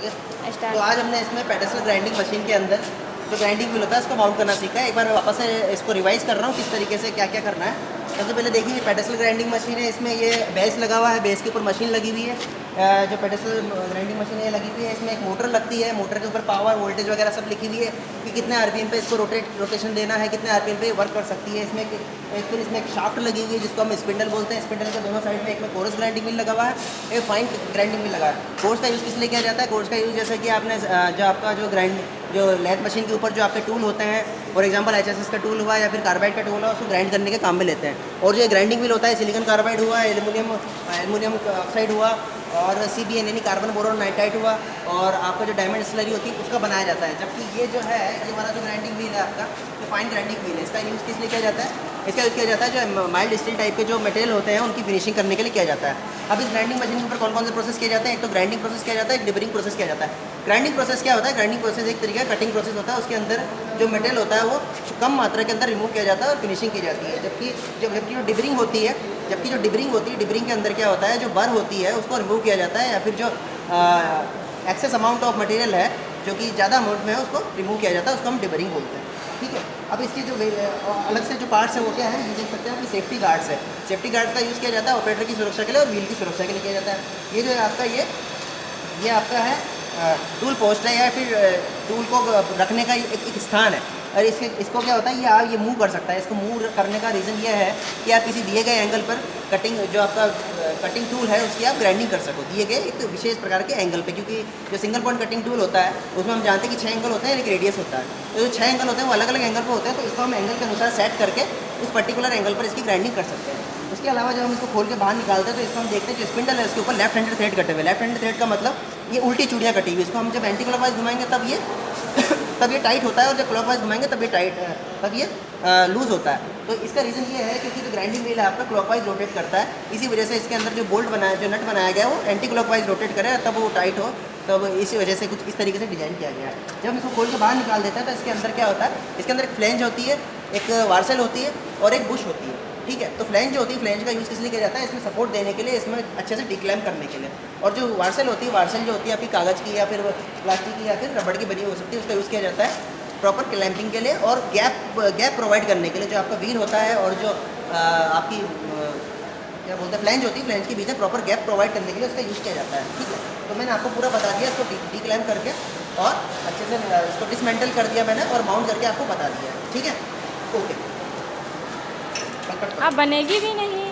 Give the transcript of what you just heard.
ठीक है। स्टार्ट। तो आज हमने इसमें पेडस्टल ग्राइंडिंग मशीन के अंदर जो ग्राइंडिंग व्हील होता है उसको माउंट करना सीखा है। एक बार मैं वापस से इसको रिवाइज कर रहा हूँ किस तरीके से क्या क्या करना है। सबसे पहले देखिए पेडस्टल ग्राइंडिंग मशीन है, इसमें ये बेस लगा हुआ है, बेस के ऊपर मशीन लगी हुई है। जो पेडस्टल ग्राइंडिंग मशीन है लगी हुई है, इसमें एक मोटर लगती है, मोटर के ऊपर पावर वोल्टेज वगैरह सब लिखी हुई है कि कितने आरपीएम पे इसको रोटेशन देना है, कितने आरपीएम पे वर्क कर सकती है। इसमें फिर इसमें एक शाफ्ट लगी हुई है जिसको हम स्पिंडल बोलते हैं। स्पिंडल के दोनों साइड में एक में कोरस ग्राइंडिंग व्हील लगा हुआ है, एक फाइन ग्राइंडिंग व्हील लगा है। कोर्स का यूज़ किस लिए किया जाता है? कोर्स का यूज़ जैसे कि आपने जो आपका जो लेथ मशीन के ऊपर जो आपके टूल होते हैं, फॉर एग्जांपल एचएसएस का टूल हुआ या फिर कार्बाइड का टूल हुआ, उसको ग्राइंड करने के काम में लेते हैं। और जो ग्राइंडिंग व्हील होता है सिलिकॉन कार्बाइड हुआ, एल्युमिनियम ऑक्साइड हुआ और CBN यानी कार्बन बोरोन नाइट्राइड हुआ और आपका जो डायमंड स्लरी होती है उसका बनाया जाता है। जबकि ये जो है ये वाला जो ग्राइंडिंग व्हील है आपका, जो फाइन ग्राइंडिंग व्हील है, इसका यूज़ किस लिए किया जाता है? इसका यूज़ किया जाता है जो माइल्ड स्टील टाइप के जो मटेरियल होते हैं उनकी फिनिशिंग करने के लिए किया जाता है। अब इस ग्राइंडिंग मशीन के ऊपर कौन कौन से प्रोसेस किए जाते हैं? एक तो ग्राइंडिंग प्रोसेस किया जाता है, एक डिबरिंग प्रोसेस किया जाता है। ग्राइंडिंग प्रोसेस क्या होता है? ग्राइंडिंग प्रोसेस एक तरीका कटिंग प्रोसेस होता है, उसके अंदर जो मटेरियल होता है वो कम मात्रा के अंदर रिमूव किया जाता है और फिनिशिंग की जाती है। जबकि जो डिबरिंग होती है, डिबरिंग के अंदर क्या होता है, जो बर होती है उसको रिमूव किया जाता है, या फिर जो एक्सेस अमाउंट ऑफ मटेरियल है जो कि ज़्यादा अमाउंट में है उसको रिमूव किया जाता है, उसको हम डिबरिंग बोलते हैं। ठीक है। अब इसके जो अलग से जो पार्ट्स है वो क्या है, ये देख सकते हैं कि सेफ्टी गार्ड्स है। सेफ्टी गार्ड्स का यूज़ किया जाता है ऑपरेटर की सुरक्षा के लिए और व्हील की सुरक्षा के लिए किया जाता है। ये जो है आपका ये आपका है टूल पोस्ट है या फिर टूल को रखने का एक स्थान है। और इसको क्या होता है, ये मूव कर सकता है। इसको मूव करने का रीज़न ये है कि आप किसी दिए गए एंगल पर जो आपका कटिंग टूल है उसकी आप ग्राइंडिंग कर सको दिए गए एक विशेष प्रकार के एंगल पे। क्योंकि जो सिंगल पॉइंट कटिंग टूल होता है उसमें हम जानते हैं कि 6 एंगल होते हैं, एक रेडियस होता है। तो जो 6 एंगल होते हैं वो अलग अलग एंगल पर होते हैं, तो इसको हम एंगल के अनुसार सेट करके उस पर्टिकुलर एंगल पर इसकी ग्राइंडिंग कर सकते हैं। उसके अलावा जब हम इसको खोल के बाहर निकालते हैं तो इसको हम देखते हैं जो स्पिंडल है उसके ऊपर लेफ्ट हैंडेड थ्रेड कटे हुए। लेफ्ट हैंडेड थ्रेड का मतलब ये उल्टी चूड़ियाँ कटी हुई। इसको हम जब एंटी क्लॉकवाइज घुमाएंगे तब ये टाइट होता है और जब क्लॉकवाइज घुमाएंगे तब ये लूज़ होता है। तो इसका रीज़न ये है क्योंकि जो ग्राइंडिंग व्हील है आपका क्लॉकवाइज रोटेट करता है, इसी वजह से इसके अंदर जो नट बनाया गया है वो एंटी क्लॉकवाइज रोटेट करे तब वो टाइट हो, तब इसी वजह से कुछ इस तरीके से डिज़ाइन किया गया है। जब हम इसको खोल के बाहर निकाल देते हैं तो इसके अंदर क्या होता है, इसके अंदर एक फ्लेंज होती है, एक वार्सेल होती है और एक बुश होती है। ठीक है। तो फ्लेंज जो होती है, फ्लेंज का यूज़ किस लिए किया जाता है? इसमें सपोर्ट देने के लिए, इसमें अच्छे से डिक्लैम्प करने के लिए। और जो वार्सेल होती है, वार्सेल जो होती है आपकी कागज़ की या फिर प्लास्टिक की या फिर रबड़ की बनी हो सकती है, उसका यूज़ किया जाता है प्रॉपर क्लैंपिंग के लिए और गैप प्रोवाइड करने के लिए। जो आपका व्हील होता है और जो आपकी क्या बोलते हैं फ्लेंज होती है, फ्लेंज के बीच में प्रॉपर गैप प्रोवाइड करने के लिए उसका यूज़ किया जाता है। ठीक है। तो मैंने आपको पूरा बता दिया, इसको डिक्लैम्प करके और अच्छे से इसको डिसमेंटल कर दिया मैंने और माउंट करके आपको बता दिया। ठीक है। ओके। अब बनेगी भी नहीं।